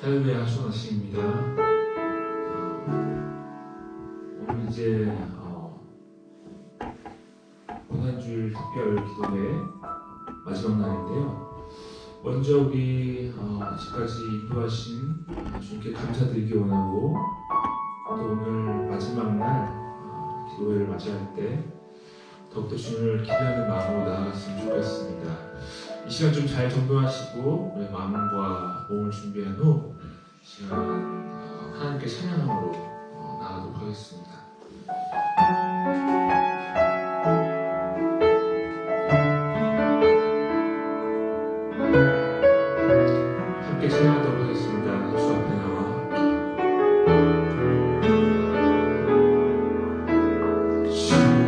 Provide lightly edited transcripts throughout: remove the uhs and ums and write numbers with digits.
할렐루야, 하소나씨입니다. 오늘 이제 고난주일 특별 기도회 마지막 날인데요. 먼저 우리 아직까지 인도하신 주님께 감사드리기 원하고, 또 오늘 마지막 날 기도회를 맞이할 때 더욱더 주님을 기대하는 마음으로 나아갔으면 좋겠습니다. 이 시간 좀 잘 정돈하시고 우리 마음과 몸을 준비한 후 시간 하나님께 찬양함으로 나가도록 하겠습니다. 함께 찬양하도록 하겠습니다. 주 앞에 나와 그 속에도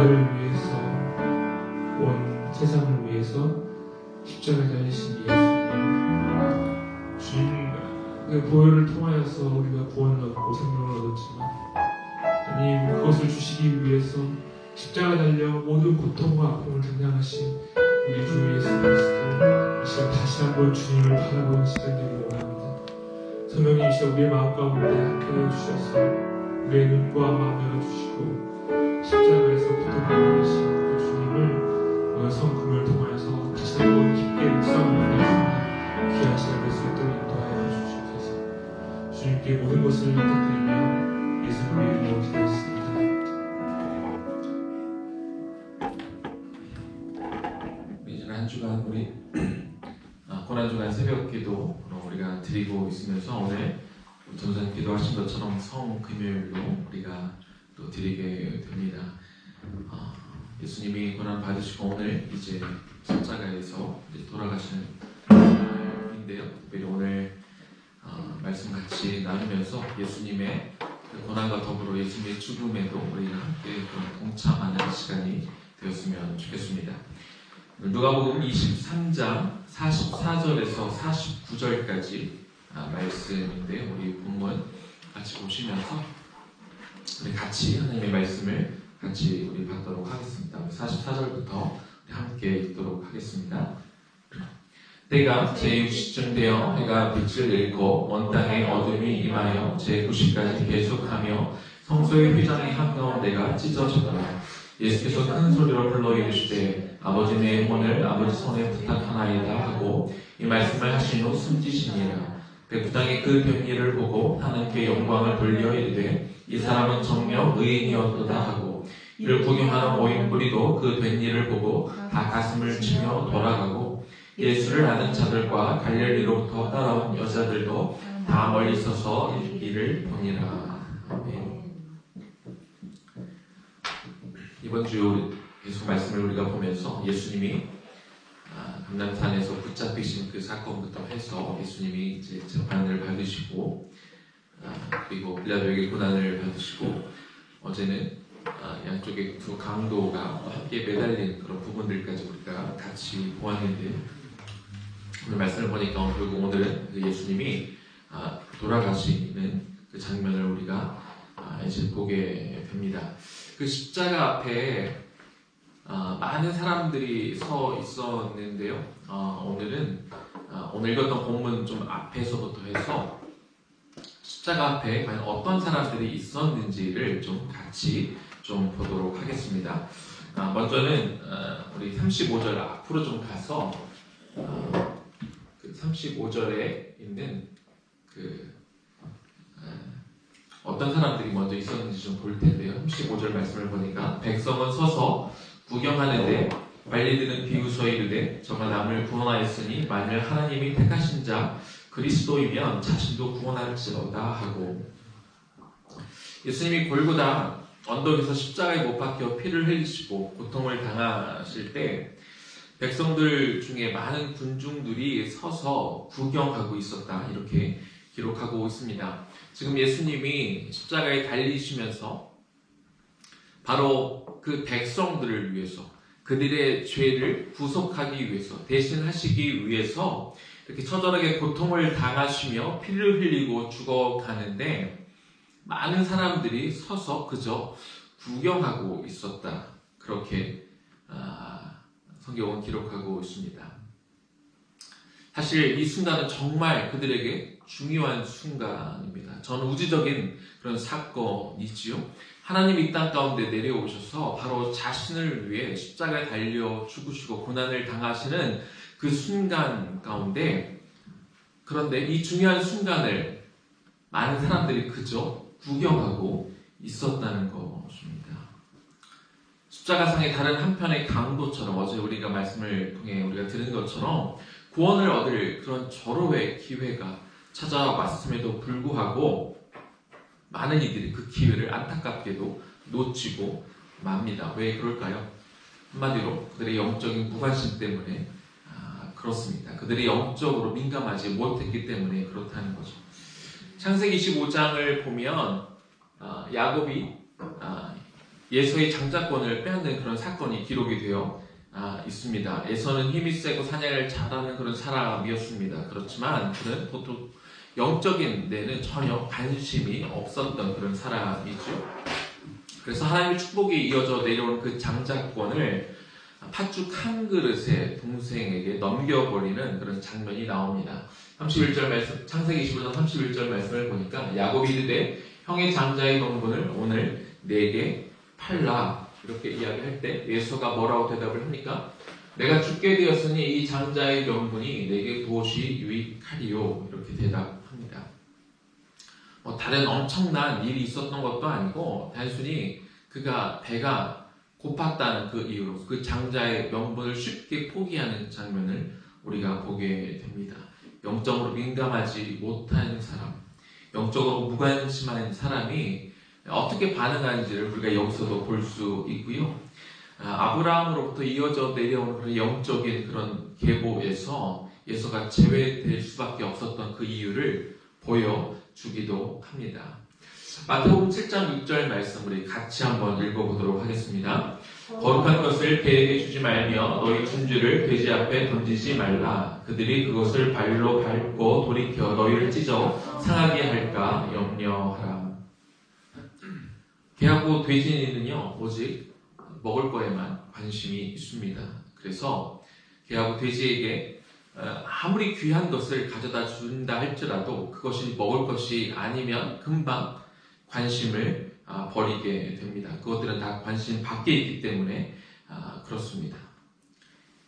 나를 위해서 온 세상을 위해서 십자가에 달리신 예수님, 주님 그 보혈을 통하여서 우리가 구원을 얻고 생명을 얻었지만 하나님 그것을 주시기 위해서 십자가에 달려 모든 고통과 아픔을 감당하신 우리 주 예수 그리스도 이 시간 다시 한번 주님을 바라보는 시간 되기를 원합니다. 성령님 이 시간 우리의 마음 가운데 함께해 주셔서 우리의 눈과 마음 열어주시고 십자가에서 고통하고 계신 그 주님을 성금을 통하여서 다시 한번 깊게 묵상을 하여서 귀한 시간 될 수 있도록 인도하여 주시옵소서. 주님께 모든 것을 부탁드리며 예수님의 이름으로 기도했습니다. 지난 한 주간 우리 고난주간 새벽기도 우리가 드리고 있으면서 오늘 전선 기도하신 것처럼 성금요일로 우리가 또 드리게 됩니다. 예수님이 고난 받으시고 오늘 이제 십자가에서 이제 돌아가시는 날인데요. 특별히 오늘 말씀 같이 나누면서 예수님의 그 고난과 더불어 예수님의 죽음에도 우리가 함께 동참하는 시간이 되었으면 좋겠습니다. 누가복음 23장 44절에서 49절까지 말씀인데요. 우리 본문 같이 보시면서 우리 같이 하나님의 말씀을 같이 우리 받도록 하겠습니다. 44절부터 우리 함께 읽도록 하겠습니다. 때가 제60쯤 되어 해가 빛을 잃고 온 땅에 어둠이 임하여 제90까지 계속하며 성소의 휘장이 한가운데가 찢어졌더라. 예수께서 큰 소리로 불러 이르시되 아버지 내 영혼을 아버지 손에 부탁하나이다 하고 이 말씀을 하신 후 숨지시니라. 백부장이 그 병리를 보고 하나님께 영광을 돌려 이르되 이 사람은 정녕 의인이었도다 하고 이를 구경하는 모인 무리도 그 된 일을 보고 다 가슴을 치며 돌아가고 예수를 아는 자들과 갈릴리로부터 따라온 여자들도 다 멀리 서서 이를 보니라. 아멘. 이번 주 예수 말씀을 우리가 보면서 예수님이 감람산에서 붙잡히신 그 사건부터 해서 예수님이 이제 재판을 받으시고 그리고 빌라도에게 고난을 받으시고 어제는 양쪽의 두 강도가 함께 매달린 그런 부분들까지 우리가 같이 보았는데 오늘 말씀을 보니까 결국 오늘은 그 예수님이 돌아가시는 그 장면을 우리가 이제 보게 됩니다. 그 십자가 앞에 많은 사람들이 서 있었는데요. 오늘 읽었던 본문 좀 앞에서부터 해서 십자가 앞에 과연 어떤 사람들이 있었는지를 좀 같이 좀 보도록 하겠습니다. 먼저는 우리 35절 앞으로 좀 가서 그 35절에 있는 어떤 사람들이 먼저 있었는지 좀 볼 텐데요. 35절 말씀을 보니까 백성은 서서 구경하는데 관리들은 비웃어 이르되 저가 남을 구원하였으니 만일 하나님이 택하신 자 그리스도이면 자신도 구원할지어다 하고 예수님이 골고다 언덕에서 십자가에 못 박혀 피를 흘리시고 고통을 당하실 때 백성들 중에 많은 군중들이 서서 구경하고 있었다 이렇게 기록하고 있습니다. 지금 예수님이 십자가에 달리시면서 바로 그 백성들을 위해서 그들의 죄를 구속하기 위해서 대신하시기 위해서 이렇게 처절하게 고통을 당하시며 피를 흘리고 죽어가는데 많은 사람들이 서서 그저 구경하고 있었다 그렇게 성경은 기록하고 있습니다. 사실 이 순간은 정말 그들에게 중요한 순간입니다. 전우주적인 그런 사건이지요. 하나님이 이 땅 가운데 내려오셔서 바로 자신을 위해 십자가에 달려 죽으시고 고난을 당하시는 그 순간 가운데 그런데 이 중요한 순간을 많은 사람들이 그저 구경하고 있었다는 것입니다. 십자가상의 다른 한편의 강도처럼 어제 우리가 말씀을 통해 우리가 들은 것처럼 구원을 얻을 그런 절호의 기회가 찾아왔음에도 불구하고 많은 이들이 그 기회를 안타깝게도 놓치고 맙니다. 왜 그럴까요? 한마디로 그들의 영적인 무관심 때문에 그렇습니다. 그들이 영적으로 민감하지 못했기 때문에 그렇다는 거죠. 창세기 25장을 보면 야곱이 예서의 장자권을 빼앗는 그런 사건이 기록이 되어 있습니다. 예서는 힘이 세고 사냥을 잘하는 그런 사람이었습니다. 그렇지만 그는 보통 영적인 데는 전혀 관심이 없었던 그런 사람이죠. 그래서 하나님의 축복이 이어져 내려온 그 장자권을 팥죽 한 그릇에 동생에게 넘겨버리는 그런 장면이 나옵니다. 31절 말씀, 창세기 25장 31절 말씀을 보니까 야곱이 이르되 형의 장자의 명분을 오늘 내게 팔라 이렇게 이야기할 때 예수가 뭐라고 대답을 합니까? 내가 죽게 되었으니 이 장자의 명분이 내게 무엇이 유익하리요 이렇게 대답합니다. 다른 엄청난 일이 있었던 것도 아니고 단순히 그가 배가 고팠다는 그 이유로 그 장자의 명분을 쉽게 포기하는 장면을 우리가 보게 됩니다. 영적으로 민감하지 못한 사람, 영적으로 무관심한 사람이 어떻게 반응하는지를 우리가 여기서도 볼 수 있고요. 아브라함으로부터 이어져 내려오는 그런 영적인 그런 계보에서 예수가 제외될 수밖에 없었던 그 이유를 보여주기도 합니다. 마태복음 7장 6절 말씀 우리 같이 한번 읽어보도록 하겠습니다. 거룩한 것을 배에게 주지 말며 너희 준주를 돼지 앞에 던지지 말라. 그들이 그것을 발로 밟고 돌이켜 너희를 찢어 상하게 할까 염려하라. 개하고 돼지는요 오직 먹을 거에만 관심이 있습니다. 그래서 개하고 돼지에게 아무리 귀한 것을 가져다 준다 할지라도 그것이 먹을 것이 아니면 금방 관심을 버리게 됩니다. 그것들은 다 관심 밖에 있기 때문에 그렇습니다.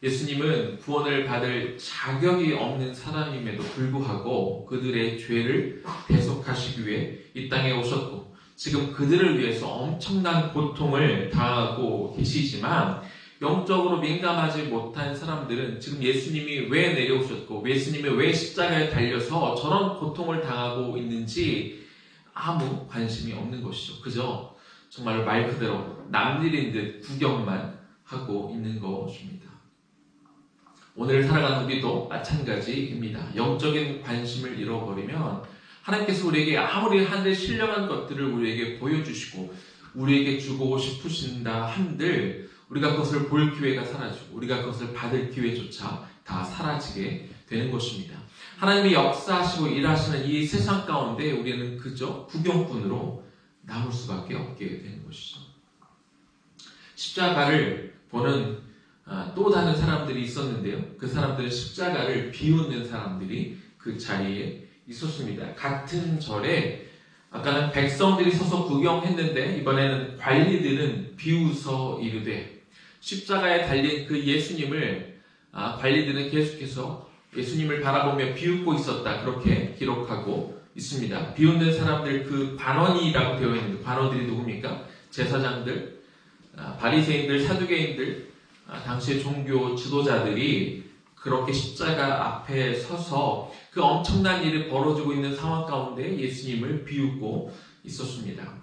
예수님은 구원을 받을 자격이 없는 사람임에도 불구하고 그들의 죄를 대속하시기 위해 이 땅에 오셨고 지금 그들을 위해서 엄청난 고통을 당하고 계시지만 영적으로 민감하지 못한 사람들은 지금 예수님이 왜 내려오셨고 예수님이 왜 십자가에 달려서 저런 고통을 당하고 있는지 아무 관심이 없는 것이죠. 그저 정말 말 그대로 남일인 듯 구경만 하고 있는 것입니다. 오늘 살아가는 우리도 마찬가지입니다. 영적인 관심을 잃어버리면 하나님께서 우리에게 아무리 하늘 신령한 것들을 우리에게 보여주시고 우리에게 주고 싶으신다 한들 우리가 그것을 볼 기회가 사라지고 우리가 그것을 받을 기회조차 다 사라지게 되는 것입니다. 하나님이 역사하시고 일하시는 이 세상 가운데 우리는 그저 구경꾼으로 남을 수밖에 없게 되는 것이죠. 십자가를 보는 또 다른 사람들이 있었는데요. 그 사람들은 십자가를 비웃는 사람들이 그 자리에 있었습니다. 같은 절에 아까는 백성들이 서서 구경했는데 이번에는 관리들은 비웃어 이르되 십자가에 달린 그 예수님을 관리들은 계속해서 예수님을 바라보며 비웃고 있었다. 그렇게 기록하고 있습니다. 비웃는 사람들 그 반원이라고 되어 있는데 반원들이 누굽니까? 제사장들, 바리새인들, 사두개인들, 당시의 종교 지도자들이 그렇게 십자가 앞에 서서 그 엄청난 일이 벌어지고 있는 상황 가운데 예수님을 비웃고 있었습니다.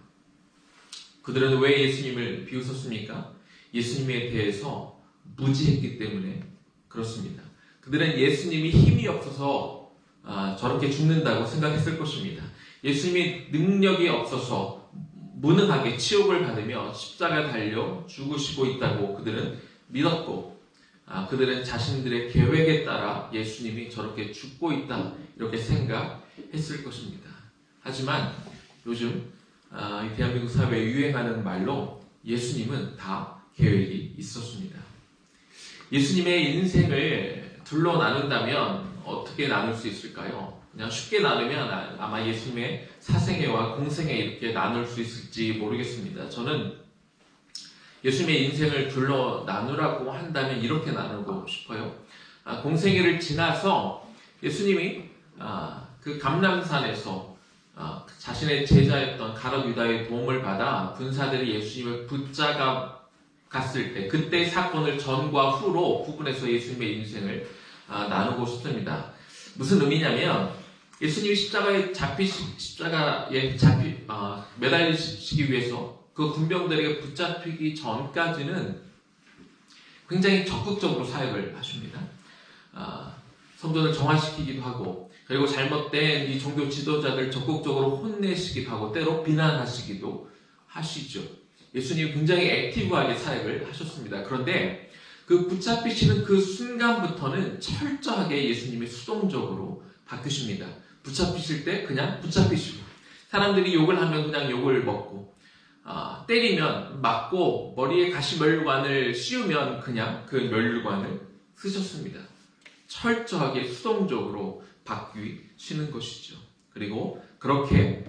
그들은 왜 예수님을 비웃었습니까? 예수님에 대해서 무지했기 때문에 그렇습니다. 그들은 예수님이 힘이 없어서 저렇게 죽는다고 생각했을 것입니다. 예수님이 능력이 없어서 무능하게 치욕을 받으며 십자가에 달려 죽으시고 있다고 그들은 믿었고 그들은 자신들의 계획에 따라 예수님이 저렇게 죽고 있다 이렇게 생각했을 것입니다. 하지만 요즘 이 대한민국 사회에 유행하는 말로 예수님은 다 계획이 있었습니다. 예수님의 인생을 둘로 나눈다면 어떻게 나눌 수 있을까요? 그냥 쉽게 나누면 아마 예수님의 사생애와 공생애 이렇게 나눌 수 있을지 모르겠습니다. 저는 예수님의 인생을 둘로 나누라고 한다면 이렇게 나누고 싶어요. 공생애를 지나서 예수님이 그 감람산에서 자신의 제자였던 가룟 유다의 도움을 받아 군사들이 예수님을 붙잡아 갔을 때 그때 사건을 전과 후로 구분해서 예수님의 인생을 나누고 싶습니다. 무슨 의미냐면 예수님이 십자가에 매달리시기 위해서 그 군병들에게 붙잡히기 전까지는 굉장히 적극적으로 사역을 하십니다. 성도를 정화시키기도 하고 그리고 잘못된 이 종교 지도자들 적극적으로 혼내시기도 하고 때로 비난하시기도 하시죠. 예수님이 굉장히 액티브하게 사역을 하셨습니다. 그런데 그 붙잡히시는 그 순간부터는 철저하게 예수님이 수동적으로 바뀌십니다. 붙잡히실 때 그냥 붙잡히시고, 사람들이 욕을 하면 그냥 욕을 먹고, 때리면 맞고, 머리에 가시 면류관을 씌우면 그냥 그 면류관을 쓰셨습니다. 철저하게 수동적으로 바뀌시는 것이죠. 그리고 그렇게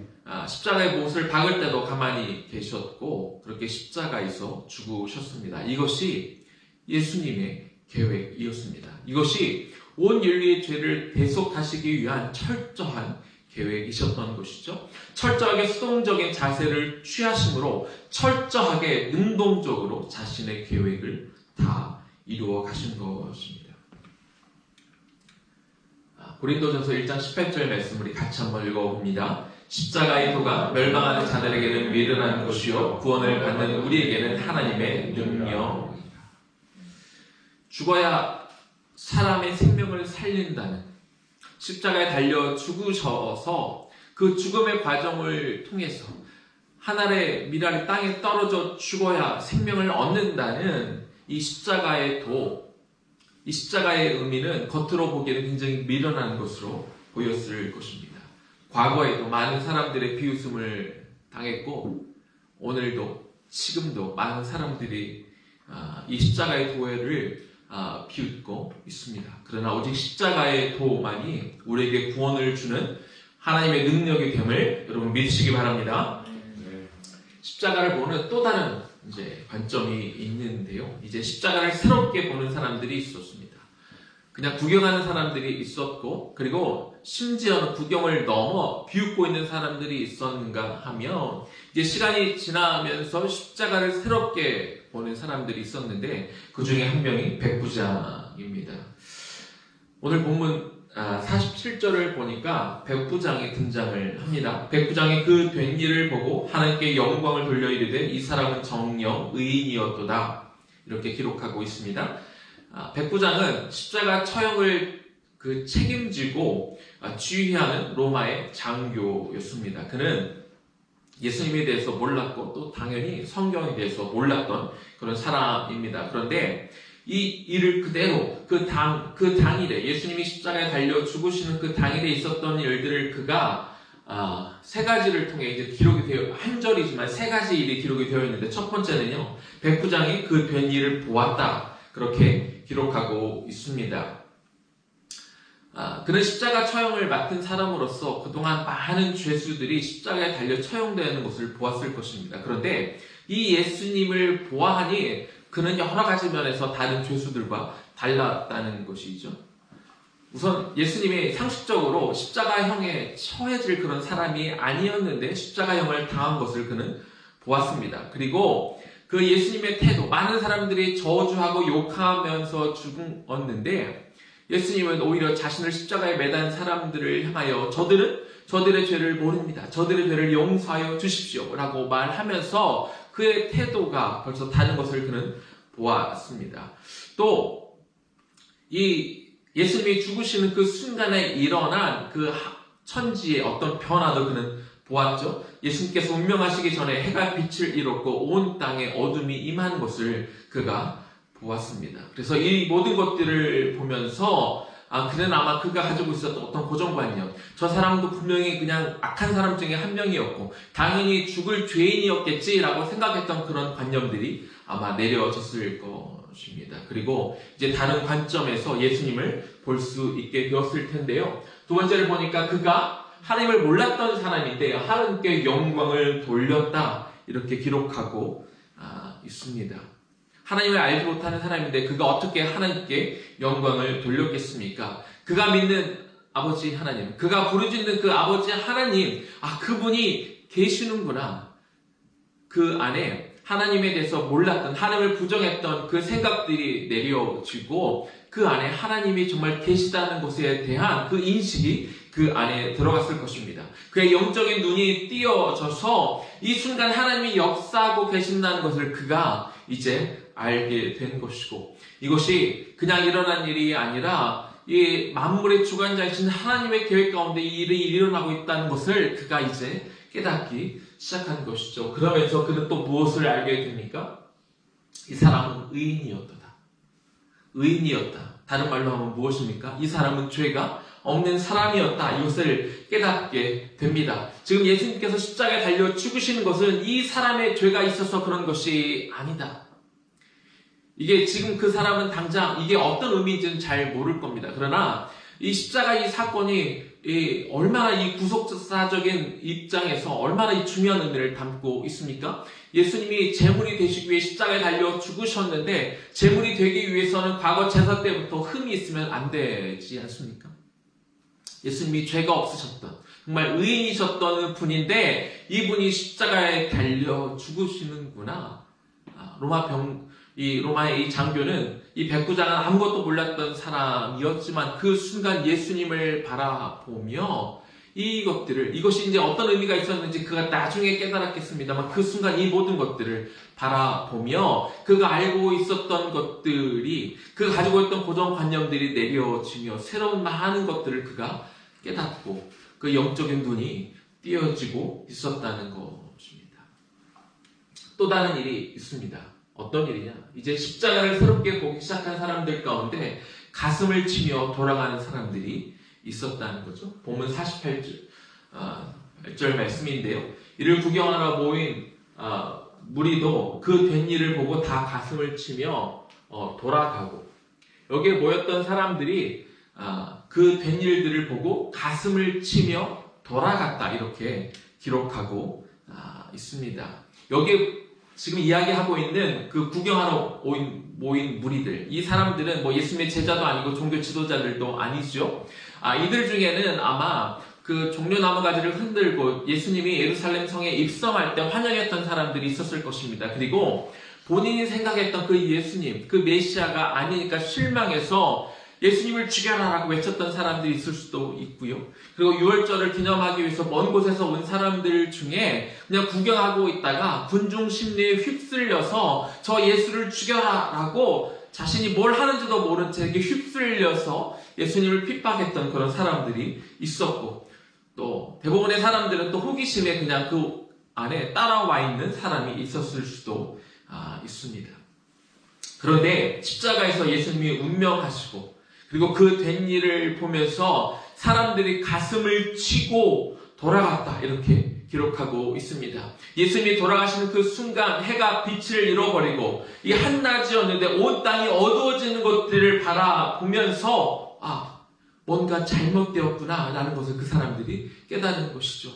십자가의 못을 박을 때도 가만히 계셨고, 그렇게 십자가에서 죽으셨습니다. 이것이 예수님의 계획이었습니다. 이것이 온 인류의 죄를 대속하시기 위한 철저한 계획이셨던 것이죠. 철저하게 수동적인 자세를 취하심으로 철저하게 능동적으로 자신의 계획을 다 이루어 가신 것입니다. 고린도전서 1장 18절 말씀 우리 같이 한번 읽어봅니다. 십자가의 도가 멸망하는 자들에게는 미련한 것이요 구원을 받는 우리에게는 하나님의 능력이다. 죽어야 사람의 생명을 살린다는, 십자가에 달려 죽으셔서 그 죽음의 과정을 통해서 한 알의 밀알이 땅에 떨어져 죽어야 생명을 얻는다는 이 십자가의 도, 이 십자가의 의미는 겉으로 보기에는 굉장히 미련한 것으로 보였을 것입니다. 과거에도 많은 사람들의 비웃음을 당했고, 오늘도 지금도 많은 사람들이 이 십자가의 도를 비웃고 있습니다. 그러나 오직 십자가의 도만이 우리에게 구원을 주는 하나님의 능력이 됨을 여러분 믿으시기 바랍니다. 십자가를 보는 또 다른 관점이 있는데요. 이제 십자가를 새롭게 보는 사람들이 있었습니다. 그냥 구경하는 사람들이 있었고, 그리고 심지어는 구경을 넘어 비웃고 있는 사람들이 있었는가 하면, 이제 시간이 지나면서 십자가를 새롭게 보는 사람들이 있었는데, 그 중에 한 명이 백부장입니다. 오늘 본문 47절을 보니까 백부장이 등장을 합니다. 백부장이 그 된 일을 보고 하나님께 영광을 돌려 이르되 이 사람은 정령 의인이었도다, 이렇게 기록하고 있습니다. 백부장은 십자가 처형을 책임지고 지휘하는 로마의 장교였습니다. 그는 예수님에 대해서 몰랐고 또 당연히 성경에 대해서 몰랐던 그런 사람입니다. 그런데 이 일을 그대로 그 당일에 예수님이 십자가에 달려 죽으시는 그 당일에 있었던 일들을 그가 세 가지를 통해 이제 기록이 되어, 한 절이지만 세 가지 일이 기록이 되어 있는데, 첫 번째는요, 백부장이 그 된 일을 보았다, 그렇게 기록하고 있습니다. 그는 십자가 처형을 맡은 사람으로서 그동안 많은 죄수들이 십자가에 달려 처형되는 것을 보았을 것입니다. 그런데 이 예수님을 보아하니 그는 여러 가지 면에서 다른 죄수들과 달랐다는 것이죠. 우선 예수님이 상식적으로 십자가형에 처해질 그런 사람이 아니었는데 십자가형을 당한 것을 그는 보았습니다. 그리고 그 예수님의 태도, 많은 사람들이 저주하고 욕하면서 죽었는데 예수님은 오히려 자신을 십자가에 매단 사람들을 향하여 저들의 죄를 모릅니다, 저들의 죄를 용서하여 주십시오 라고 말하면서 그의 태도가 벌써 다른 것을 그는 보았습니다. 또 이 예수님이 죽으시는 그 순간에 일어난 그 천지의 어떤 변화도 그는 보았죠. 예수님께서 운명하시기 전에 해가 빛을 잃었고 온 땅에 어둠이 임한 것을 그가 보았습니다. 그래서 이 모든 것들을 보면서 그는 아마 그가 가지고 있었던 어떤 고정관념, 저 사람도 분명히 그냥 악한 사람 중에 한 명이었고 당연히 죽을 죄인이었겠지라고 생각했던 그런 관념들이 아마 내려졌을 것입니다. 그리고 이제 다른 관점에서 예수님을 볼 수 있게 되었을 텐데요. 두 번째를 보니까 그가 하나님을 몰랐던 사람인데 하나님께 영광을 돌렸다, 이렇게 기록하고 있습니다. 하나님을 알지 못하는 사람인데 그가 어떻게 하나님께 영광을 돌렸겠습니까? 그가 믿는 아버지 하나님, 그가 부르짖는 그 아버지 하나님, 그분이 계시는구나. 그 안에 하나님에 대해서 몰랐던, 하나님을 부정했던 그 생각들이 내려지고 그 안에 하나님이 정말 계시다는 것에 대한 그 인식이 그 안에 들어갔을 것입니다. 그의 영적인 눈이 띄어져서 이 순간 하나님이 역사하고 계신다는 것을 그가 이제 알게 된 것이고, 이것이 그냥 일어난 일이 아니라 이 만물의 주관자이신 하나님의 계획 가운데 이 일이 일어나고 있다는 것을 그가 이제 깨닫기 시작한 것이죠. 그러면서 그는 또 무엇을 알게 됩니까? 이 사람은 의인이었다. 의인이었다. 다른 말로 하면 무엇입니까? 이 사람은 죄가 없는 사람이었다. 이것을 깨닫게 됩니다. 지금 예수님께서 십자가에 달려 죽으시는 것은 이 사람의 죄가 있어서 그런 것이 아니다. 이게 지금 그 사람은 당장 이게 어떤 의미인지는 잘 모를 겁니다. 그러나 이 십자가 이 사건이 얼마나 이 구속사적인 입장에서 얼마나 이 중요한 의미를 담고 있습니까? 예수님이 제물이 되시기 위해 십자가에 달려 죽으셨는데 제물이 되기 위해서는 과거 제사 때부터 흠이 있으면 안 되지 않습니까? 예수님이 죄가 없으셨던 정말 의인이셨던 분인데 이분이 십자가에 달려 죽으시는구나. 로마의 이 장교는 이 백부장은 아무것도 몰랐던 사람이었지만 그 순간 예수님을 바라보며 이것이 이제 어떤 의미가 있었는지 그가 나중에 깨달았겠습니다만 그 순간 이 모든 것들을 바라보며 그가 알고 있었던 것들이 그가 가지고 있던 고정관념들이 내려지며 새로운 많은 것들을 그가 깨닫고 그 영적인 눈이 띄어지고 있었다는 것입니다. 또 다른 일이 있습니다. 어떤 일이냐? 이제 십자가를 새롭게 보기 시작한 사람들 가운데 가슴을 치며 돌아가는 사람들이 있었다는 거죠. 본문 48절 말씀인데요. 이를 구경하러 모인 무리도 그 된 일을 보고 다 가슴을 치며 돌아가고 여기에 모였던 사람들이 그 된 일들을 보고 가슴을 치며 돌아갔다 이렇게 기록하고 있습니다. 여기에 지금 이야기하고 있는 그 구경하러 모인 무리들, 이 사람들은 뭐 예수님의 제자도 아니고 종교 지도자들도 아니죠. 이들 중에는 아마 그 종려나무 가지를 흔들고 예수님이 예루살렘 성에 입성할 때 환영했던 사람들이 있었을 것입니다. 그리고 본인이 생각했던 그 예수님, 그 메시아가 아니니까 실망해서 예수님을 죽여라라고 외쳤던 사람들이 있을 수도 있고요. 그리고 유월절을 기념하기 위해서 먼 곳에서 온 사람들 중에 그냥 구경하고 있다가 군중 심리에 휩쓸려서 저 예수를 죽여라라고 자신이 뭘 하는지도 모른 채 이렇게 휩쓸려서 예수님을 핍박했던 그런 사람들이 있었고 또 대부분의 사람들은 또 호기심에 그냥 그 안에 따라와 있는 사람이 있었을 수도 있습니다. 그런데 십자가에서 예수님이 운명하시고 그리고 그 된 일을 보면서 사람들이 가슴을 치고 돌아갔다 이렇게 기록하고 있습니다. 예수님이 돌아가시는 그 순간 해가 빛을 잃어버리고 이 한낮이었는데 온 땅이 어두워지는 것들을 바라보면서 뭔가 잘못되었구나 라는 것을 그 사람들이 깨닫는 것이죠.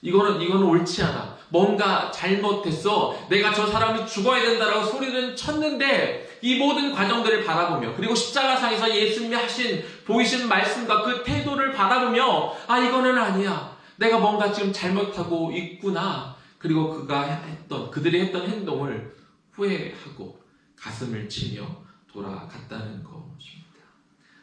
이거는 옳지 않아. 뭔가 잘못했어. 내가 저 사람이 죽어야 된다라고 소리는 쳤는데 이 모든 과정들을 바라보며 그리고 십자가상에서 예수님이 보이신 말씀과 그 태도를 바라보며 이거는 아니야. 내가 뭔가 지금 잘못하고 있구나. 그리고 그들이 했던 행동을 후회하고 가슴을 치며 돌아갔다는 것입니다.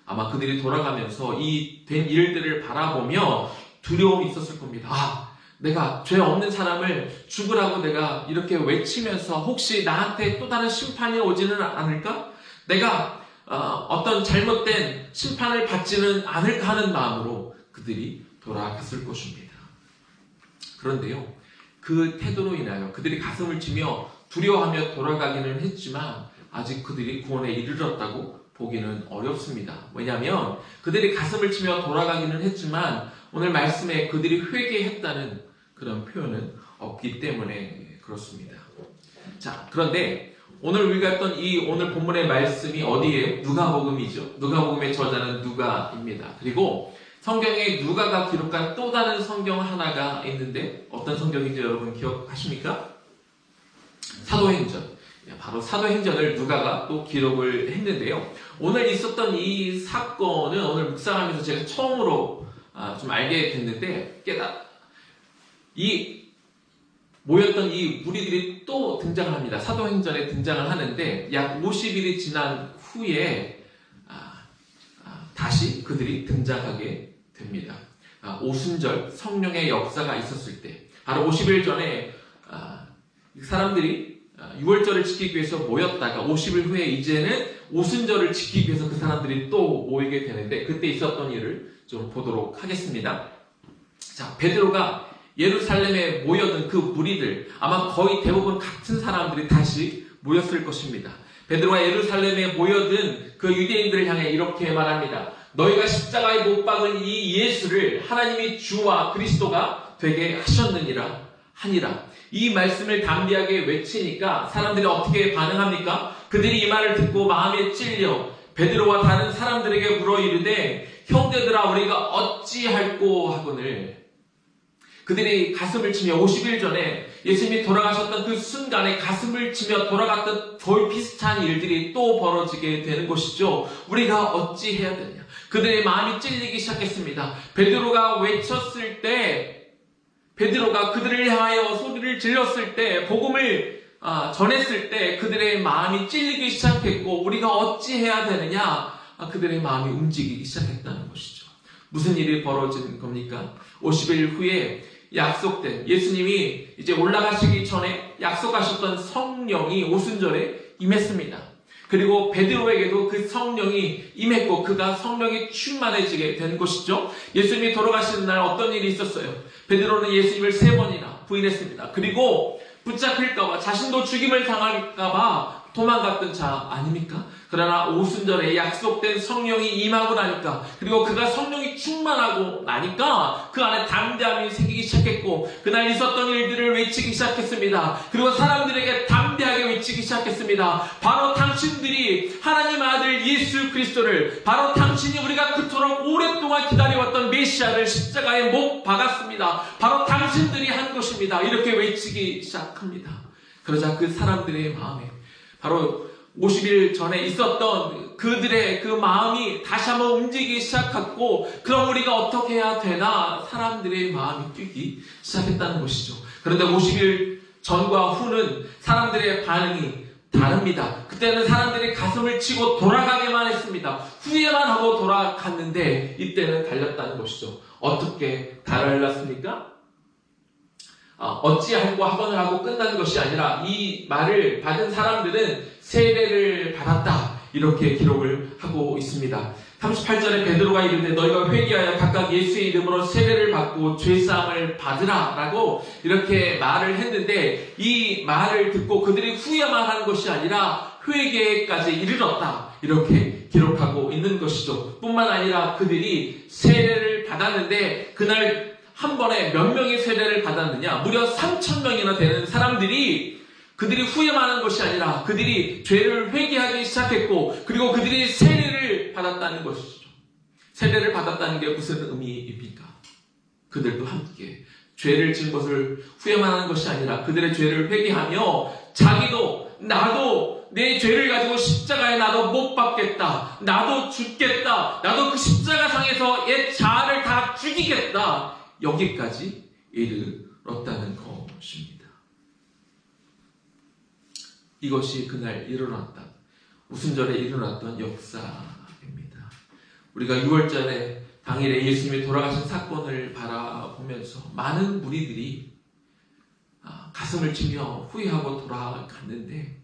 아마 그들이 돌아가면서 이 된 일들을 바라보며 두려움이 있었을 겁니다. 내가 죄 없는 사람을 죽으라고 내가 이렇게 외치면서 혹시 나한테 또 다른 심판이 오지는 않을까? 내가 어떤 잘못된 심판을 받지는 않을까 하는 마음으로 그들이 돌아갔을 것입니다. 그런데요, 그 태도로 인하여 그들이 가슴을 치며 두려워하며 돌아가기는 했지만 아직 그들이 구원에 이르렀다고 보기는 어렵습니다. 왜냐하면 그들이 가슴을 치며 돌아가기는 했지만 오늘 말씀에 그들이 회개했다는 그런 표현은 없기 때문에 그렇습니다. 자, 그런데 오늘 우리가 했던 이 오늘 본문의 말씀이 어디에? 누가복음이죠. 누가복음의 저자는 누가입니다. 그리고 성경에 누가가 기록한 또 다른 성경 하나가 있는데 어떤 성경인지 여러분 기억하십니까? 사도행전. 바로 사도행전을 누가가 또 기록을 했는데요. 오늘 있었던 이 사건은 오늘 묵상하면서 제가 처음으로 좀 알게 됐는데 모였던 이 무리들이 또 등장을 합니다. 사도행전에 등장을 하는데 약 50일이 지난 후에 다시 그들이 등장하게 됩니다. 오순절 성령의 역사가 있었을 때 바로 50일 전에 사람들이 유월절을 지키기 위해서 모였다가 50일 후에 이제는 오순절을 지키기 위해서 그 사람들이 또 모이게 되는데 그때 있었던 일을 좀 보도록 하겠습니다. 자, 베드로가 예루살렘에 모여든 그 무리들, 아마 거의 대부분 같은 사람들이 다시 모였을 것입니다. 베드로가 예루살렘에 모여든 그 유대인들을 향해 이렇게 말합니다. 너희가 십자가에 못 박은 이 예수를 하나님이 주와 그리스도가 되게 하니라. 이 말씀을 담대하게 외치니까 사람들이 어떻게 반응합니까? 그들이 이 말을 듣고 마음에 찔려 베드로와 다른 사람들에게 물어 이르되 형제들아 우리가 어찌할꼬 하거늘. 그들이 가슴을 치며 50일 전에 예수님이 돌아가셨던 그 순간에 가슴을 치며 돌아갔던 거의 비슷한 일들이 또 벌어지게 되는 것이죠. 우리가 어찌 해야 되냐. 그들의 마음이 찔리기 시작했습니다. 베드로가 외쳤을 때, 베드로가 그들을 향하여 소리를 질렀을 때, 복음을 전했을 때 그들의 마음이 찔리기 시작했고 우리가 어찌 해야 되느냐. 그들의 마음이 움직이기 시작했다는 것이죠. 무슨 일이 벌어진 겁니까? 50일 후에 약속된 예수님이 이제 올라가시기 전에 약속하셨던 성령이 오순절에 임했습니다. 그리고 베드로에게도 그 성령이 임했고 그가 성령이 충만해지게 된 것이죠. 예수님이 돌아가시는 날 어떤 일이 있었어요? 베드로는 예수님을 3번이나 부인했습니다. 그리고 붙잡힐까봐 자신도 죽임을 당할까봐 도망갔던 자 아닙니까? 그러나 오순절에 약속된 성령이 임하고 나니까, 그리고 그가 성령이 충만하고 나니까 그 안에 담대함이 생기기 시작했고 그날 있었던 일들을 외치기 시작했습니다. 그리고 사람들에게 담대하게 외치기 시작했습니다. 바로 당신들이 하나님 아들 예수 그리스도를, 바로 당신이 우리가 그토록 오랫동안 기다려왔던 메시아를 십자가에 못 박았습니다. 바로 당신들이 한 것입니다. 이렇게 외치기 시작합니다. 그러자 그 사람들의 마음에 바로 50일 전에 있었던 그들의 그 마음이 다시 한번 움직이기 시작했고, 그럼 우리가 어떻게 해야 되나? 사람들의 마음이 뛰기 시작했다는 것이죠. 그런데 50일 전과 후는 사람들의 반응이 다릅니다. 그때는 사람들이 가슴을 치고 돌아가기만 했습니다. 후회만 하고 돌아갔는데 이때는 달렸다는 것이죠. 어떻게 달랐습니까? 어찌할꼬 하거늘 하고 끝나는 것이 아니라 이 말을 받은 사람들은 세례를 받았다, 이렇게 기록을 하고 있습니다. 38절에 베드로가 이르되 너희가 회개하여 각각 예수의 이름으로 세례를 받고 죄사함을 받으라 라고 이렇게 말을 했는데, 이 말을 듣고 그들이 후회만 하는 것이 아니라 회개까지 이르렀다, 이렇게 기록하고 있는 것이죠. 뿐만 아니라 그들이 세례를 받았는데 그날 한 번에 몇 명이 세례를 받았느냐? 무려 3,000명이나 되는 사람들이, 그들이 후회만 하는 것이 아니라 그들이 죄를 회개하기 시작했고, 그리고 그들이 세례를 받았다는 것이죠. 세례를 받았다는 게 무슨 의미입니까? 그들도 함께 죄를 지은 것을 후회만 하는 것이 아니라 그들의 죄를 회개하며 자기도, 나도 내 죄를 가지고 십자가에 나도 못 박겠다, 나도 죽겠다, 나도 그 십자가상에서 옛 자아를 다 죽이겠다, 여기까지 이르렀다는 것입니다. 이것이 그날 일어났다, 오순절에 일어났던 역사입니다. 우리가 6월절에 당일에 예수님이 돌아가신 사건을 바라보면서 많은 무리들이 가슴을 치며 후회하고 돌아갔는데,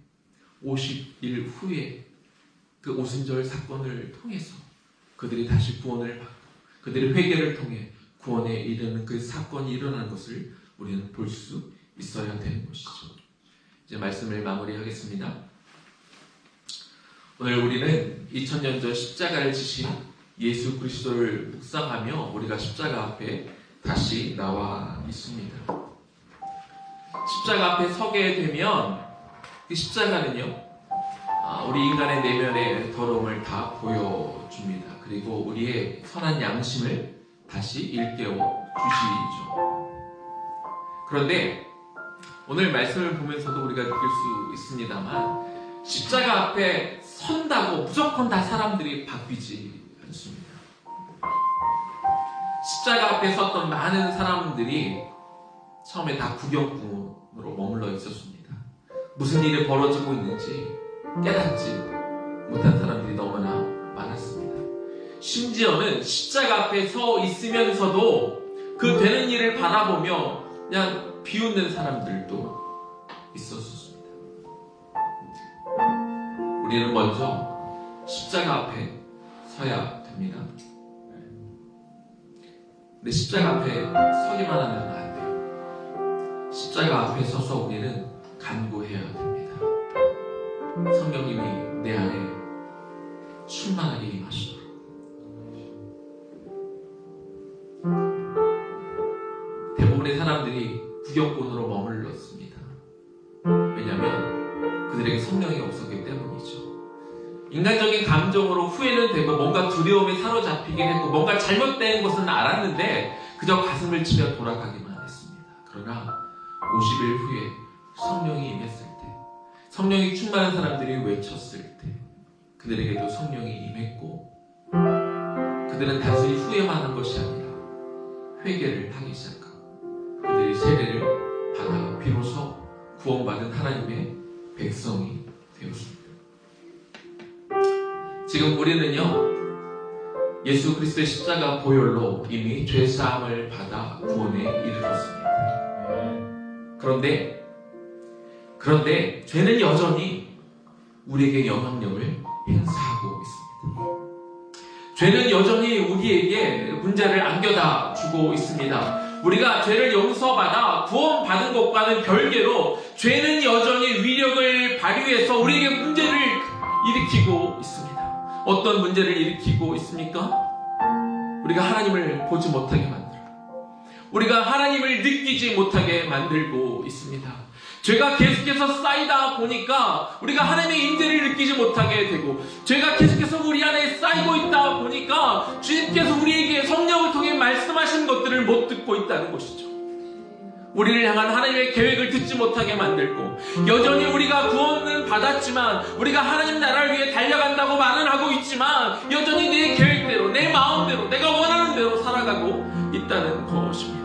50일 후에 그 오순절 사건을 통해서 그들이 다시 구원을 받고 그들의 회개를 통해 구원에 이르는 그 사건이 일어나는 것을 우리는 볼 수 있어야 되는 것이죠. 이제 말씀을 마무리하겠습니다. 오늘 우리는 2000년 전 십자가를 지신 예수 그리스도를 묵상하며 우리가 십자가 앞에 다시 나와 있습니다. 십자가 앞에 서게 되면 그 십자가는요, 우리 인간의 내면의 더러움을 다 보여줍니다. 그리고 우리의 선한 양심을 다시 일깨워 주시죠. 그런데 오늘 말씀을 보면서도 우리가 느낄 수 있습니다만, 십자가 앞에 선다고 무조건 다 사람들이 바뀌지 않습니다. 십자가 앞에 섰던 많은 사람들이 처음에 다 구경꾼으로 머물러 있었습니다. 무슨 일이 벌어지고 있는지 깨닫지 못한 사람들이 너무나 많았습니다. 심지어는 십자가 앞에 서 있으면서도 그 되는 일을 바라보며 그냥 비웃는 사람들도 있었습니다. 우리는 먼저 십자가 앞에 서야 됩니다. 근데 십자가 앞에 서기만 하면 안 돼요. 십자가 앞에 서서 우리는 간구해야 됩니다. 성령님이 내 안에 충만하게 임하시도록. 대부분의 사람들이 구경꾼으로 머물렀습니다. 왜냐하면 그들에게 성령이 없었기 때문이죠. 인간적인 감정으로 후회는 되고 뭔가 두려움에 사로잡히긴 했고 뭔가 잘못된 것은 알았는데 그저 가슴을 치며 돌아가기만 했습니다. 그러나 50일 후에 성령이 임했을 때, 성령이 충만한 사람들이 외쳤을 때 그들에게도 성령이 임했고 그들은 단순히 후회만 한 것이 아니라 회개를 하기 시작하고 그들이 세례를 받아 비로소 구원받은 하나님의 백성이 되었습니다. 지금 우리는요, 예수 그리스도의 십자가 보혈로 이미 죄사함을 받아 구원에 이르렀습니다. 그런데 죄는 여전히 우리에게 영향력을 행사하고 있습니다. 죄는 여전히 우리에게 문제를 안겨다 주고 있습니다. 우리가 죄를 용서받아 구원받은 것과는 별개로 죄는 여전히 위력을 발휘해서 우리에게 문제를 일으키고 있습니다. 어떤 문제를 일으키고 있습니까? 우리가 하나님을 보지 못하게 만들고 우리가 하나님을 느끼지 못하게 만들고 있습니다. 죄가 계속해서 쌓이다 보니까 우리가 하나님의 임재를 느끼지 못하게 되고 죄가 계속해서 우리 안에 쌓이고 있다 보니까 주님께서 우리에게 성령을 통해 말씀하신 것들을 못 듣고 있다는 것이죠. 우리를 향한 하나님의 계획을 듣지 못하게 만들고 여전히 우리가 구원은 받았지만 우리가 하나님 나라를 위해 달려간다고 말은 하고 있지만 여전히 내 계획대로 내 마음대로 내가 원하는 대로 살아가고 있다는 것입니다.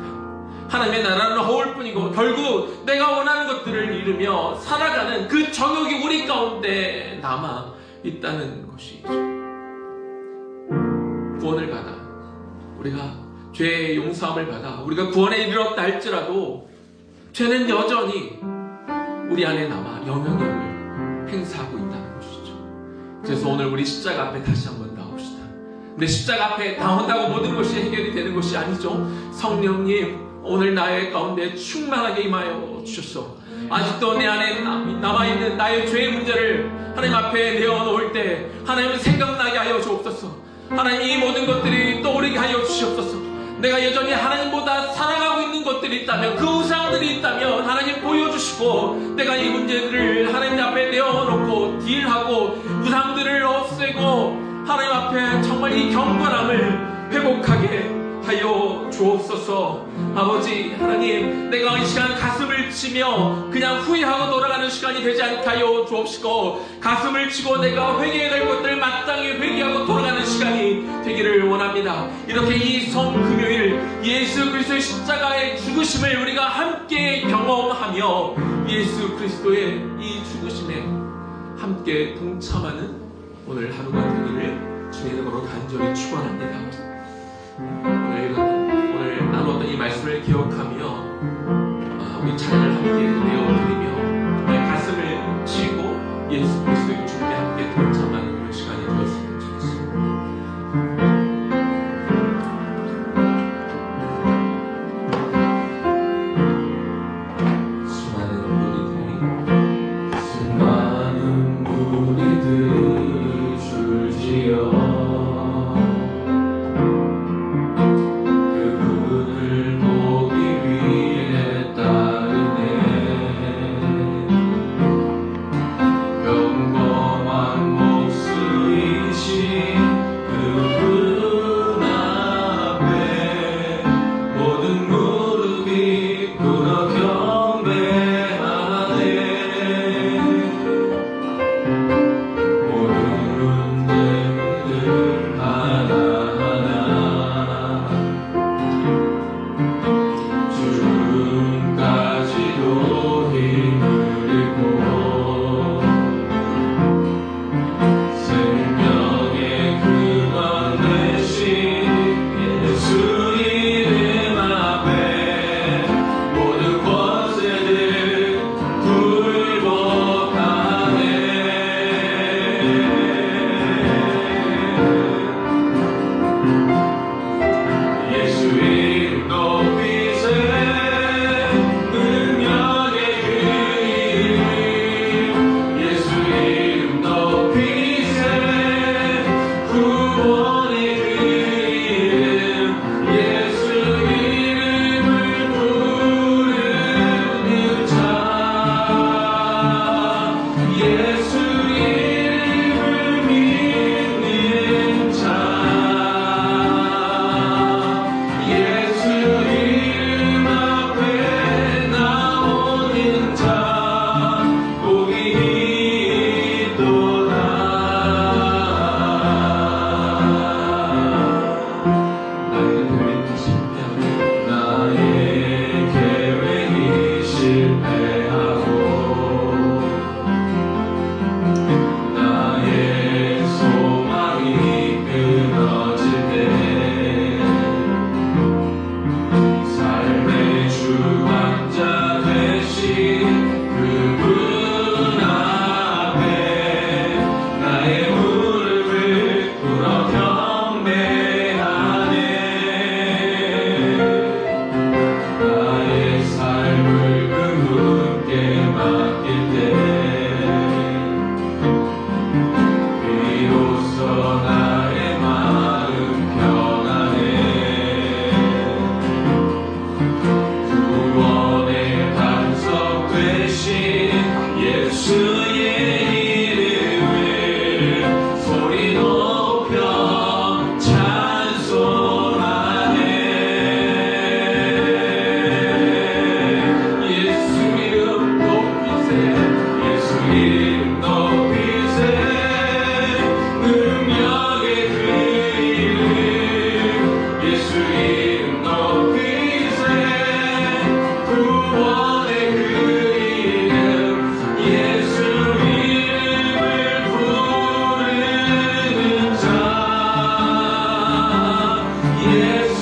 하나님의 나라는 허울 뿐이고 결국 내가 원하는 것들을 이루며 살아가는 그 정욕이 우리 가운데 남아 있다는 것이죠. 구원을 받아 우리가 죄의 용서함을 받아 우리가 구원에 이르렀다 할지라도 죄는 여전히 우리 안에 남아 영향력을 행사하고 있다는 것이죠. 그래서 오늘 우리 십자가 앞에 다시 한번 나옵시다. 근데 십자가 앞에 나온다고 모든 것이 해결이 되는 것이 아니죠. 성령님 오늘 나의 가운데 충만하게 임하여 주셔서 아직도 내 안에 남아있는 나의 죄의 문제를 하나님 앞에 내어놓을 때 하나님은 생각나게 하여 주옵소서. 하나님 이 모든 것들이 떠오르게 하여 주시옵소서. 내가 여전히 하나님보다 사랑하고 있는 것들이 있다면 그 우상들이 있다면 하나님 보여주시고 내가 이 문제들을 하나님 앞에 내어놓고 딜하고 우상들을 없애고 하나님 앞에 정말 이 경건함을 회복하게 하여 주옵소서. 아버지 하나님 내가 이 시간 가슴을 치며 그냥 후회하고 돌아가는 시간이 되지 않게 하여 주옵시고 가슴을 치고 내가 회개해야 될 것들을 마땅히 회개하고 돌아가는 시간이 되기를 원합니다. 이렇게 이 성금요일 예수 그리스도의 십자가의 죽으심을 우리가 함께 경험하며 예수 그리스도의 이 죽으심에 함께 동참하는 오늘 하루가 되기를 주의 이름으로 간절히 축원합니다. 오늘 나누었던 이 말씀을 기억하며 우리 찬양을 함께 내어드리며 정말 가슴을 치고 예수 그리스도의 죽음에 함께 동참하는 그런 시간이 되었으면 좋겠습니다. 수많은 무리들이 줄지어 그분을 보기 위해 따르네. 소리 높여 찬송하네. 예수 이름 높이세. 예수 이름 높이세. 능력의 그 이름. 예수 이름 높이세. 구원의 그 이름. 예수 이름을 부르는 자. 예수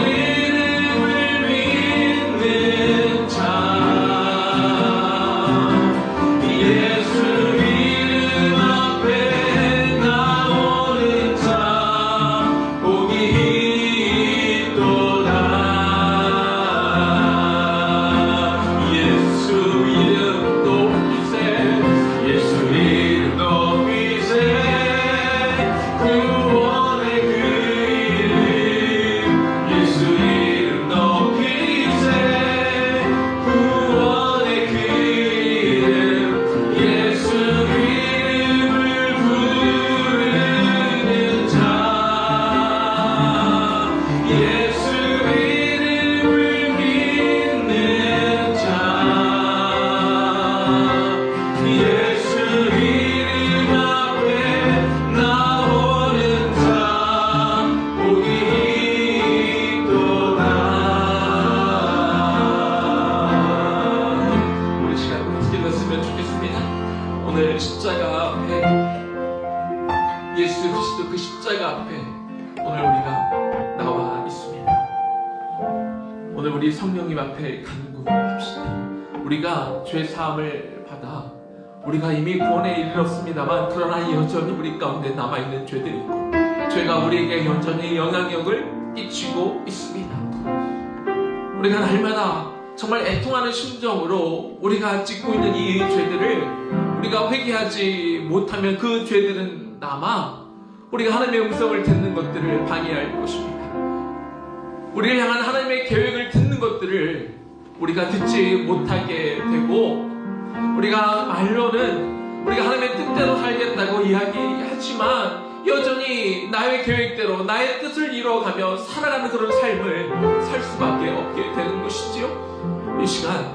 이름을 믿는 자. 예수 이름 앞에 나오는 자. 복이 있도다. 예수 이름 높이세. 예수 이름 높이세. 구원의 그 이름. 예수 이름 높이세. 구원의 그 이름. 예수 이름을 부르는 자. 예수 이름을 믿는 자. 예수 이름 앞에 나오는 자. 복이 있도다. 우리 시간 어떻게 됐으면 좋겠습니다. 오늘 십자가 앞에, 예수 그리스도 그 십자가 앞에 오늘 우리가 나와 있습니다. 오늘 우리 성령님 앞에 간구합시다. 우리가 죄 사함을 받아 우리가 이미 구원에 이르렀습니다만 그러나 여전히 우리 가운데 남아있는 죄들이 있고 죄가 우리에게 여전히 영향력을 끼치고 있습니다. 우리가 날마다 정말 애통하는 심정으로 우리가 짓고 있는 이 죄들을 우리가 회개하지 못하면 그 죄들은 남아 우리가 하나님의 음성을 듣는 것들을 방해할 것입니다. 우리를 향한 하나님의 계획을 듣는 것들을 우리가 듣지 못하게 되고 우리가 말로는 우리가 하나님의 뜻대로 살겠다고 이야기하지만 여전히 나의 계획대로 나의 뜻을 이루어가며 살아가는 그런 삶을 살 수밖에 없게 되는 것이지요. 이 시간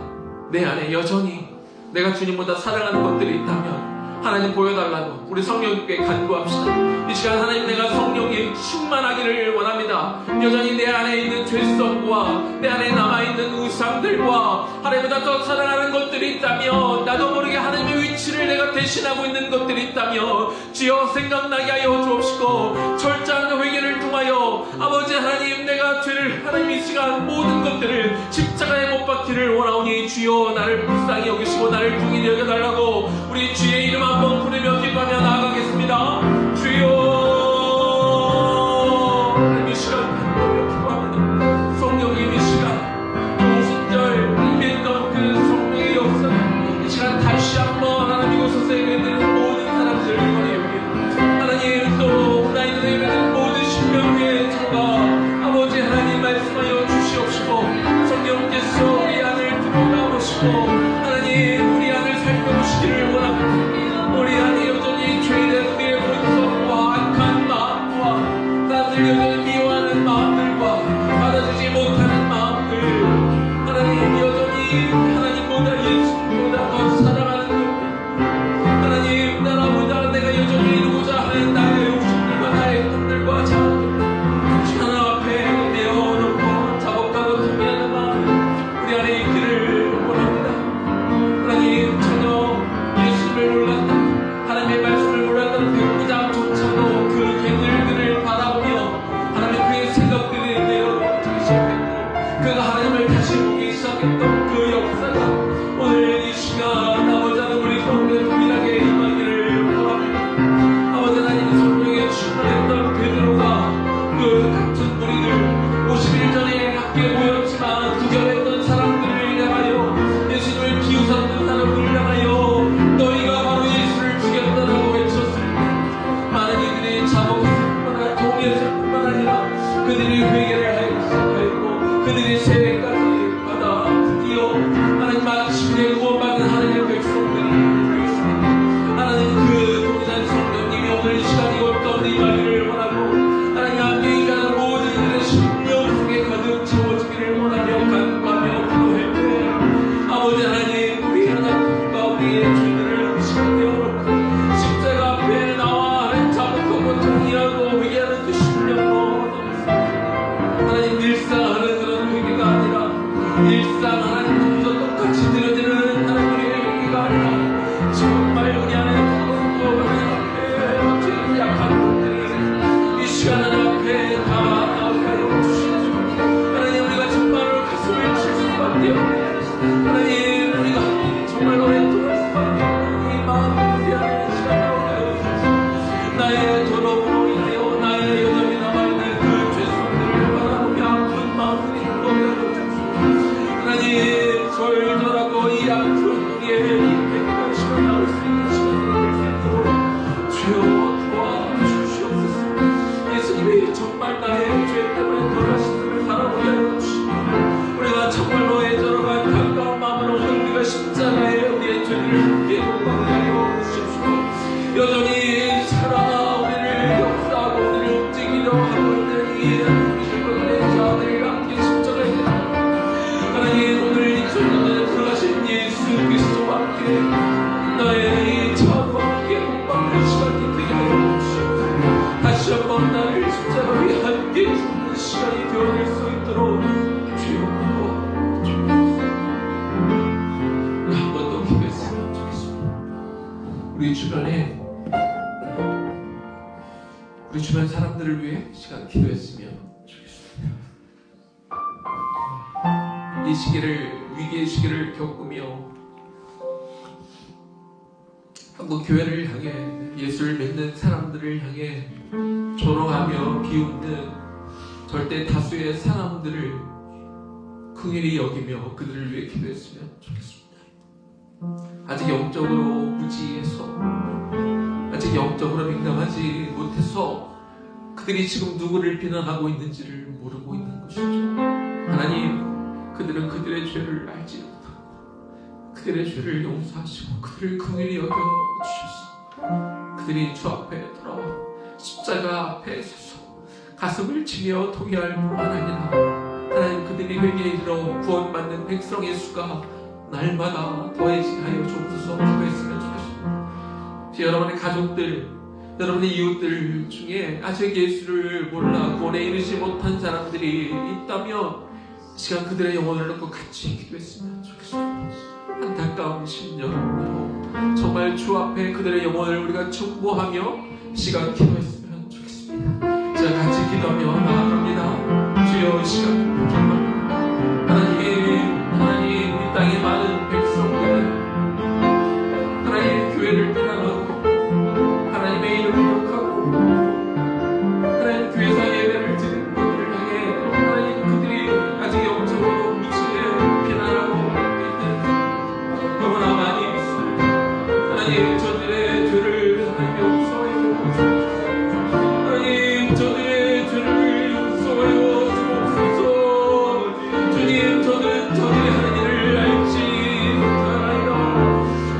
내 안에 여전히 내가 주님보다 사랑하는 것들이 있다면 하나님 보여달라고 우리 성령님께 간구합시다. 이 시간 하나님 내가 성령이 충만하기를 원합니다. 여전히 내 안에 있는 죄성과 내 안에 남아있는 우상들과 하나님보다 더 사랑하는 것들이 있다면 나도 모르게 하나님의 위치를 내가 대신하고 있는 것들이 있다면 주여 생각나게 하여 주옵시고 철저한 회개를 통하여 아버지 하나님 내가 죄를 하나님 이 시간 모든 것들을 십자가에 못 박기를 원하오니 주여 나를 불쌍히 여기시고 나를 긍휼히 여겨달라고 우리 주의 이름 한번 부르며 기도하며 나아가겠습니다. 주여 이 시간 간구하며 기도합니다. 성령님 이 시간 오순절 200 넘은 성령의 역사 이 시간 다시 한번 하나님 이곳에서 예배드리는 모든 사람들을 원해요. 하나님 또 나이는 예배드리는 모든 신명의 들어가 아버지 하나님 말씀하여 주시옵시고 성령께서 우리 안을 들어가보시고 하나님 우리 안을 살펴보시기를 원합니다. 우리 안에 여전히 죄된 우리의 본성과 악한 마음과 사람들 여전히 미워하는 마음들과 받아주지 못하는 마음들 하나님 여전히 하나님보다 예수보다 더 사랑하는 것 하나님 나라보다 내가 여전히 이루고자 하는 나의 욕심들과 나의 꿈들과 자원들 하나님 앞에 내어놓고 자복하고 통회하는 마음 우리 안에 있기를 원합니다. 하나님 전혀 예수님을 몰랐다 하나님의 말씀을 몰랐던 백부장조차도 그 갱들들을 바라보며 하나님 그의 생각들이 내어놓기 시작했고 그가 하나님을 다시 보기 시작했던 그 역사가 오늘 이 시간 아버지 하나님 우리 성도에 동일하게 임하기를 원합니다. 아버지 하나님 성령에 충만했던 베드로가 그 같은 무리들 50일 전에 함께 모였지만 구결했던 사람들을 향하여 예수님을 비웃었던 사람들을 향하여 너희가 바로 예수를 죽였다라고 외쳤을 때 많은 이들이 자복했을 뿐만 아니라 동의했을 뿐만 아니라 그들이 회개를 하기 시작하였고 그들이 세례까지 받아 드디어 하나님 마침내 구원받는 하나님의 백성들이 되었습니다. 하나님 그 동일한 성령님이 오늘 이 시간 이곳 나의 더러움으로 인하여 나의 여전히 남아있는 그 죄성들을 바라보며 아픈 마음들이 노래하고 하나님 절절하고 이 아픈 우리의 인생과 시간 나올 수 있는 시간이 될 수 있도록 주여 도와주시옵소서. 예수님이 정말 나의 죄 때문에 돌아가심을 바라보게 하여 주시고 우리가 정말로 애절하고 가까운 마음으로 오늘 우리가 십자가에 우리의 죄를 예고하게 하여 주십시오. 여전히 살아 우리를 역사하고 우리를 움직이려 하고 있는 이 우리의 자들을 함께 십자가에 하나님 오늘 이 천년에 들어가신 예수 그리스도와 함께 나의 이 차와 함께 공감하는 시간이 되게 하여 주시옵소서. 다시 한번 나를 십자가 위에 함께 죽는 시간이 되어낼 수 있도록 주여 한 번 더 기도했으면 좋겠습니다. 우리 주변 사람들을 위해 시간 기도했으면 좋겠습니다. 이 시기를 위기의 시기를 겪으며 한국 교회를 향해 예수를 믿는 사람들을 향해 조롱하며 비웃는 절대 다수의 사람들을 긍휼히 여기며 그들을 위해 기도했으면 좋겠습니다. 아직 영적으로 무지해서 아직 영적으로 민감하지 못해서 그들이 지금 누구를 비난하고 있는지를 모르고 있는 것이죠. 하나님 그들은 그들의 죄를 알지 못하고 그들의 죄를 용서하시고 그들을 긍휼히 여겨주셔서 그들이 주 앞에 돌아와 십자가 앞에 서서 가슴을 치며 통회할 뿐만 아니라 하나님 그들이 회개에 이르러 구원받는 백성의 수가 날마다 더해지하여 주옵소서. 기도했으면 좋겠습니다. 여러분의 가족들, 여러분의 이웃들 중에 아직 예수를 몰라 구원에 이르지 못한 사람들이 있다면 시간 그들의 영혼을 놓고 같이 기도했으면 좋겠습니다. 안타까운 심령으로 정말 주 앞에 그들의 영혼을 우리가 충고하며 시간 기도했으면 좋겠습니다. 자, 같이 기도하며 나아갑니다. 주여 시간 기도합니다. 하나님 이 땅의 많은 백성들은 하나님 교회를 비난하고 하나님의 이름을 욕하고 하나님 교회에서 예배를 드리는 그들을 향해 하나님 그들이 아직 영적으로 무지에 비난하고 있는 너무나 많이 있습니다. 하나님 저들의 죄를 하나님 용서해 주옵소서. 하나님 저들의 죄를 용서해 주옵소서. 주님 저들은 저들의 하는 일을 알지 못하나이다.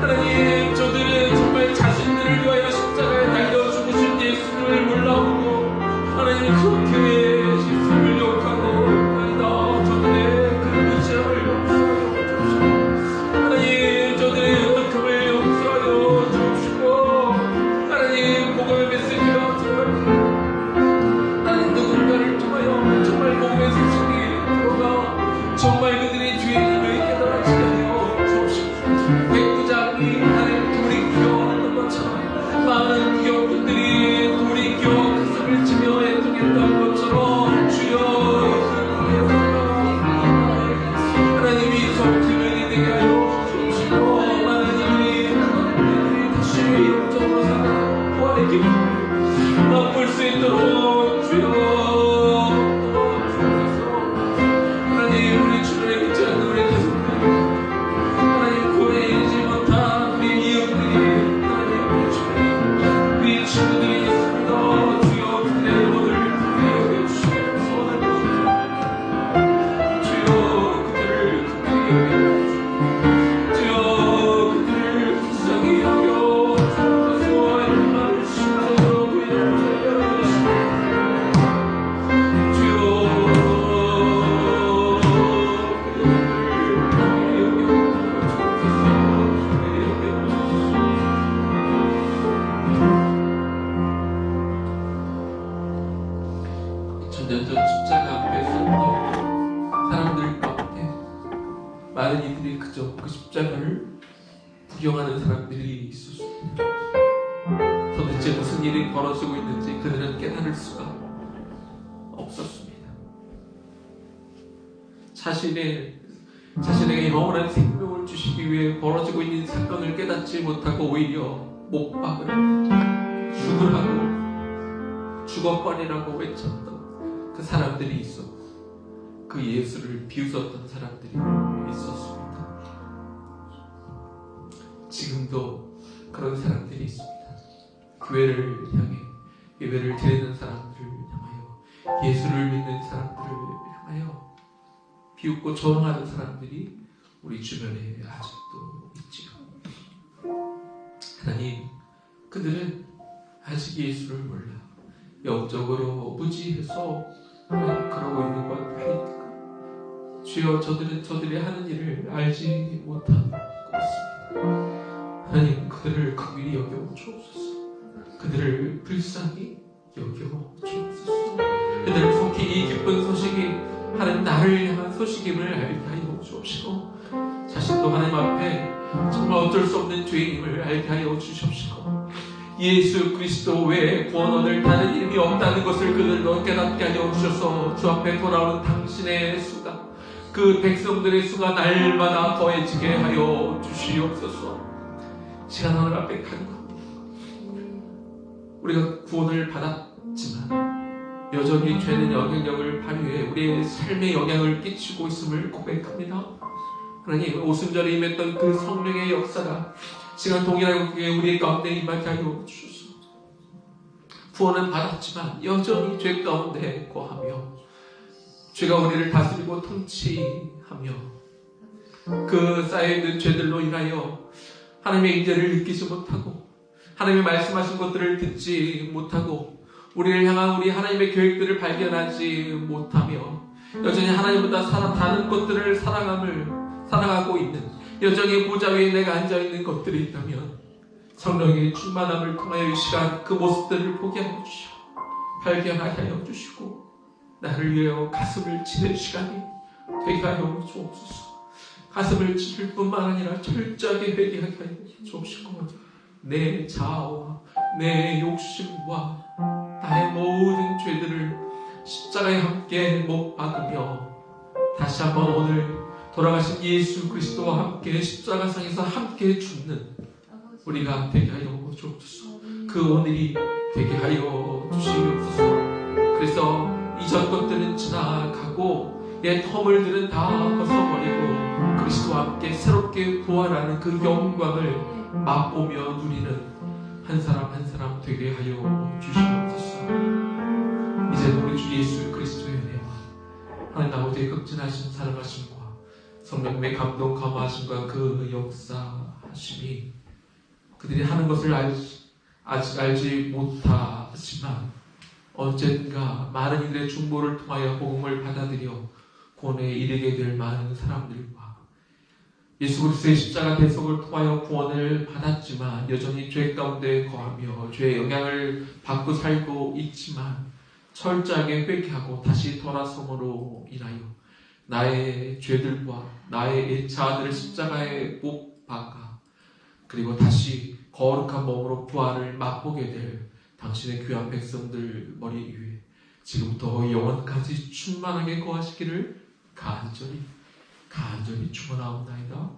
하나님 저들은 정말 자신들을 위하여 십자가에 달려 죽으신 예수를 몰라보고 하나님 그렇게 예수를 욕하고 있나이다. 저들의 그 무지함을 용서하여 주옵시고 하나님 저들의 연약함을 용서하여 주옵시고 하나님 복음의 메시지가 하나님 누군가를 통하여 정말 복음의 소식이 들어가 정말 그들이 주의 이름을 깨달아지게 하여 주옵시고 백부장이 하나님 돌이켜하는 것처럼 많은 기업들이 돌이켜 가슴을 치며 애통했던 것처럼 주여 하나님이 성품이 되게 하여 주옵시고 많은 이들이 다시 영적으로 살아 부활의 기쁨을 맛볼 수 있도록 주여 하나님 우리 주변에 있지 않는 우리 가족들 하나님 구원에 이르지 못한 우리 이웃들이 하나님 우리 주변에 우리 친구들이 있습니다. 주여 그들의 영혼을 긍휼히 여겨주시고 주여 그들을 긍휼히 여겨주시고 주여 그들을 불쌍히 여겨주옵소서. 이름을 신으로 구해주시고 천년전 십자가 앞에 섰던 사람들 가운데 많은 이들이 그저 그 십자가를 구경하는 사람들이 있었습니다. 도대체 무슨 일이 벌어지고 있는지 그들은 깨달을 수가 없었습니다. 자신에게 영원한 생명을 주시기 위해 벌어지고 있는 사건을 깨닫지 못하고 오히려 못 박으려 죽으라고 죽어버리라고 외쳤던 그 사람들이 있었고 그 예수를 비웃었던 사람들이 있었습니다. 지금도 그런 사람들이 있습니다. 교회를 향해 예배를 드리는 사람들을 향하여 예수를 믿는 사람들을 향하여 비웃고 조롱하는 사람들이 우리 주변에 아직도 있지요. 하나님, 그들은 아직 예수를 몰라 영적으로 무지해서 그러고 있는 것 아닙니까? 주여, 저들은 저들이 하는 일을 알지 못하고 있습니다. 하나님, 그들을 긍휼히 여겨 주옵소서. 그들을 불쌍히 여겨 주옵소서. 그들을 속히 이 기쁜 소식이 하나님 나를 향한 소식임을 알게 하여 주옵시고, 자신도 하나님 앞에 정말 어쩔 수 없는 죄인임을 알게 하여 주십시고, 예수 그리스도 외에 구원원을 다른 이름이 없다는 것을 그들도 깨닫게 하여 주셔서 주 앞에 돌아오는 당신의 수가, 그 백성들의 수가 날마다 더해지게 하여 주시옵소서. 시간 하늘 앞에 간구합니다. 우리가 구원을 받았지만 여전히 죄는 영향력을 발휘해 우리의 삶에 영향을 끼치고 있음을 고백합니다. 하나님, 오순절에 임했던 그 성령의 역사가 시간 동일하게 우리 가운데 임하게 하여 주소서. 구원은 받았지만 여전히 죄 가운데 거하며 죄가 우리를 다스리고 통치하며 그 쌓여있는 죄들로 인하여 하나님의 인재를 느끼지 못하고 하나님의 말씀하신 것들을 듣지 못하고 우리를 향한 우리 하나님의 계획들을 발견하지 못하며 여전히 하나님보다 다른 것들을 사랑하고 있는, 여전히 보좌 위에 내가 앉아있는 것들이 있다면 성령의 충만함을 통하여 이 시간 그 모습들을 보게 하여 주시고 발견하게 하여 주시고 나를 위하여 가슴을 치는 시간이 되게 하여 주옵소서. 가슴을 칠 뿐만 아니라 철저하게 회개하게 하여 주옵시고, 내 자아와 내 욕심과 나의 모든 죄들을 십자가에 함께 못 박으며 다시 한번 오늘 돌아가신 예수 그리스도와 함께 십자가상에서 함께 죽는 우리가 되게 하여 주옵소서. 그 오늘이 되게 하여 주시옵소서. 그래서 이전 것들은 지나가고 옛 허물들은 다 벗어버리고 그리스도와 함께 새롭게 부활하는 그 영광을 맛보며 누리는 한 사람 한 사람 되게 하여 주시옵소서. 이제 우리 주 예수 그리스도의 은혜와 하나님 아버지의 극진하신 사랑하심과 성령님의 감동 감화하심과 그 역사하심이 그들이 하는 것을 아직 알지 못하지만 언젠가 많은 이들의 중보를 통하여 복음을 받아들여 구원에 이르게 될 많은 사람들과 예수 그리스도의 십자가 대속을 통하여 구원을 받았지만 여전히 죄 가운데 거하며 죄의 영향을 받고 살고 있지만 철저하게 회개하고 다시 돌아섬으로 인하여 나의 죄들과 나의 옛 자아들을 십자가에 못 박아 그리고 다시 거룩한 몸으로 부활을 맛보게 될 당신의 귀한 백성들 머리 위에 지금부터 영원까지 충만하게 거하시기를 간절히 축원하옵나이다.